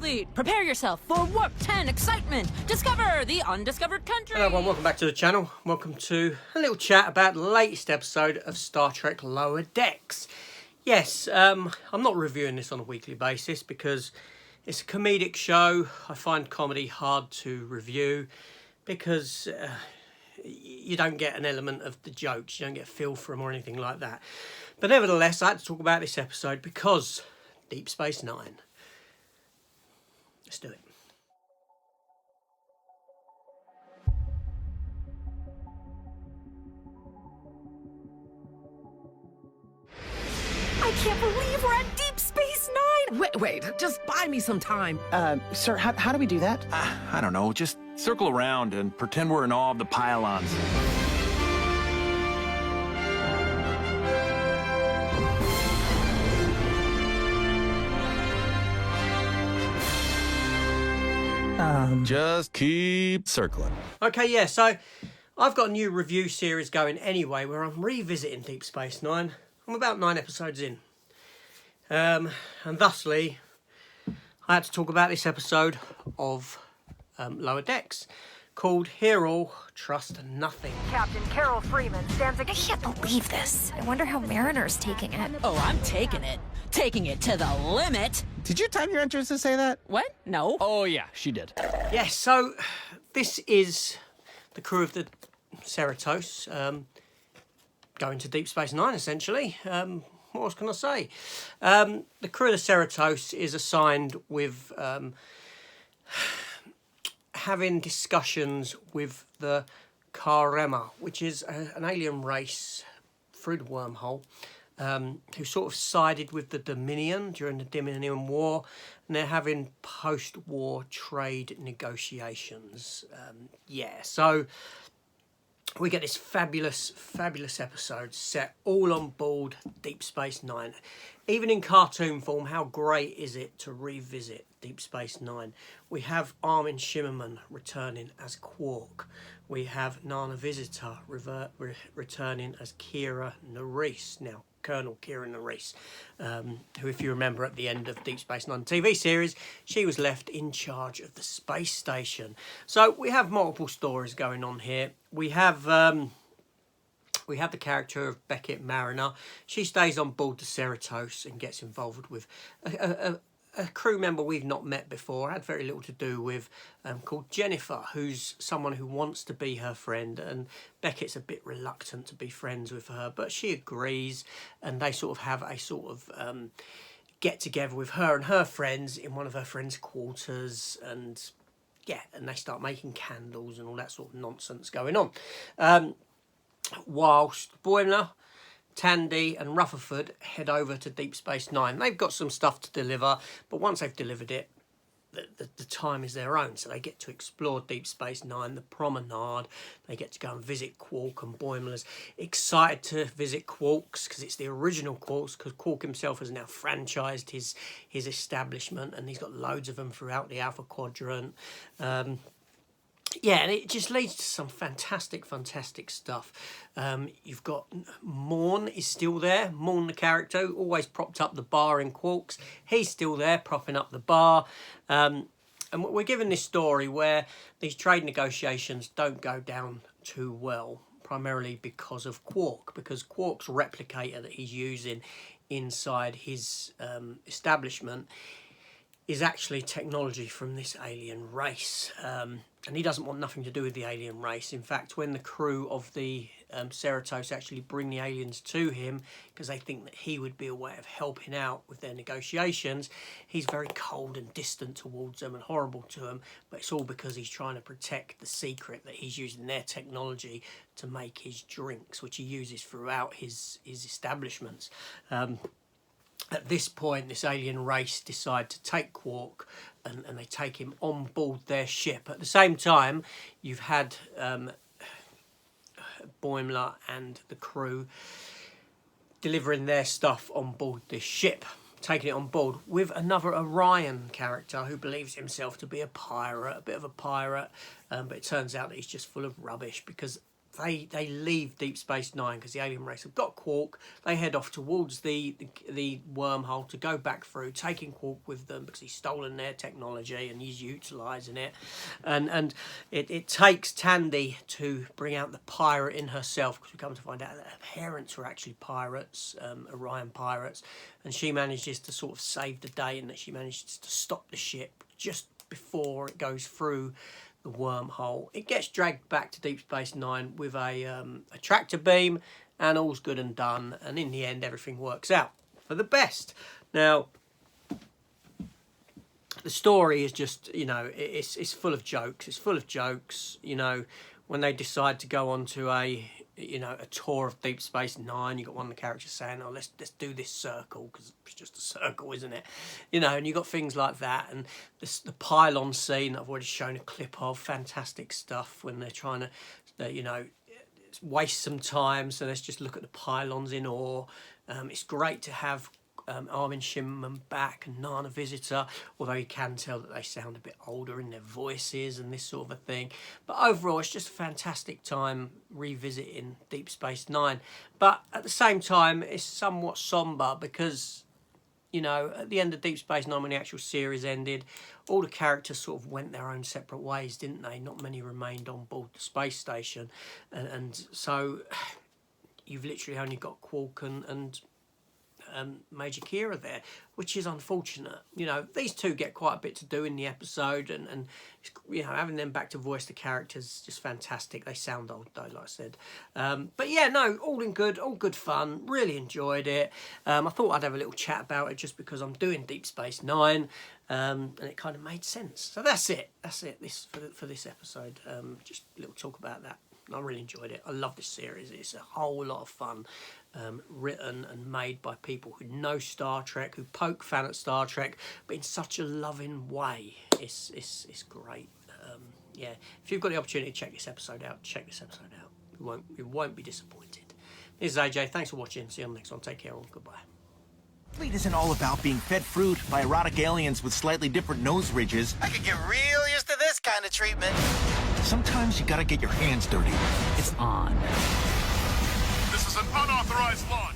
Starfleet, prepare yourself for Warp 10 excitement. Discover the undiscovered country. Hello everyone, welcome back to the channel. Welcome to a little chat about the latest episode of Star Trek Lower Decks. Yes, I'm not reviewing this on a weekly basis because it's a comedic show. I find comedy hard to review because you don't get an element of the jokes. You don't get a feel for them or anything like that. But nevertheless, I had to talk about this episode because Deep Space Nine. Let's do it. I can't believe we're at Deep Space Nine! Wait, just buy me some time. Sir, how do we do that? I don't know, just circle around and pretend we're in awe of the pylons. Just keep circling. Okay, yeah, so I've got a new review series going anyway where I'm revisiting Deep Space Nine. I'm about 9 episodes in. And thusly, I had to talk about this episode of Lower Decks called Hear All, Trust Nothing. Captain Carol Freeman stands I can't believe this. I wonder how Mariner's taking it. Oh, I'm taking it. Taking it to the limit. Did you time your entrance to say that? What? No. Oh yeah, she did. Yes, so this is the crew of the Cerritos going to Deep Space Nine, essentially. What else can I say? The crew of the Cerritos is assigned with having discussions with the Karema, which is an alien race through the wormhole, who sort of sided with the Dominion during the Dominion War, and they're having post-war trade negotiations. So we get this fabulous episode set all on board Deep Space Nine. Even in cartoon form, how great is it to revisit Deep Space Nine? We have Armin Shimmerman returning as Quark. We have Nana Visitor returning as Kira Nerys. Now, Colonel Kira Nerys, who, if you remember at the end of Deep Space Nine TV series, she was left in charge of the space station. So we have multiple stories going on here. We have the character of Beckett Mariner. She stays on board the Cerritos and gets involved with a crew member we've not met before, had very little to do with, called Jennifer, who's someone who wants to be her friend, and Beckett's a bit reluctant to be friends with her, but she agrees, and they sort of have a sort of get together with her and her friends in one of her friends' quarters, and yeah, and they start making candles and all that sort of nonsense going on. Whilst Boimler, Tandy and Rutherford head over to Deep Space Nine. They've got some stuff to deliver, but once they've delivered it, the time is their own. So they get to explore Deep Space Nine, the promenade. They get to go and visit Quark, and Boimler's excited to visit Quark's because it's the original Quark's, because Quark himself has now franchised his establishment, and he's got loads of them throughout the Alpha Quadrant. Yeah, and it just leads to some fantastic stuff. You've got Morn is still there. Morn, the character, who always propped up the bar in Quarks. He's still there, propping up the bar. And we're given this story where these trade negotiations don't go down too well, primarily because of Quark, because Quark's replicator that he's using inside his establishment is actually technology from this alien race. And he doesn't want nothing to do with the alien race. In fact, when the crew of the Cerritos actually bring the aliens to him, because they think that he would be a way of helping out with their negotiations, he's very cold and distant towards them and horrible to them. But it's all because he's trying to protect the secret that he's using their technology to make his drinks, which he uses throughout his establishments. At this point, this alien race decide to take Quark, and they take him on board their ship. At the same time, you've had Boimler and the crew delivering their stuff on board this ship, taking it on board with another Orion character who believes himself to be a pirate, a bit of a pirate, but it turns out that he's just full of rubbish, because they leave Deep Space Nine because the alien race have got Quark. They head off towards the wormhole to go back through, taking Quark with them because he's stolen their technology and he's utilising it. And it takes Tandy to bring out the pirate in herself, because we come to find out that her parents were actually pirates, Orion pirates, and she manages to sort of save the day in that she manages to stop the ship just before it goes through the wormhole. It gets dragged back to Deep Space Nine with a tractor beam, and all's good and done, and in the end everything works out for the best. Now, the story is just, you know, it's full of jokes. It's full of jokes, you know, when they decide to go on to a tour of Deep Space Nine. You got one of the characters saying, "Oh, let's do this circle," because it's just a circle, isn't it? You know, and you got things like that, and the pylon scene that I've already shown a clip of. Fantastic stuff when they're trying to, waste some time. So let's just look at the pylons in awe. It's great to have Armin Shimmerman back and Nana Visitor, although you can tell that they sound a bit older in their voices and this sort of a thing. But overall, it's just a fantastic time revisiting Deep Space Nine. But at the same time, it's somewhat sombre because, you know, at the end of Deep Space Nine, when the actual series ended, all the characters sort of went their own separate ways, didn't they? Not many remained on board the space station. And so you've literally only got Quark and Major Kira there, which is unfortunate. You know, these two get quite a bit to do in the episode, and you know, having them back to voice the characters is just fantastic. They sound old though, like I said. But yeah, no, all good fun. Really enjoyed it. I thought I'd have a little chat about it just because I'm doing Deep Space Nine, and it kind of made sense. So that's it. For this episode. Just a little talk about that. I really enjoyed it. I love this series. It's a whole lot of fun, written and made by people who know Star Trek, who poke fun at Star Trek, but in such a loving way. It's great. Yeah, if you've got the opportunity to check this episode out, check this episode out. You won't be disappointed. This is AJ. Thanks for watching. See you on the next one. Take care all. Goodbye. Fleet isn't all about being fed fruit by erotic aliens with slightly different nose ridges. I could get real used to this kind of treatment. Sometimes you gotta get your hands dirty. It's on. This is an unauthorized launch.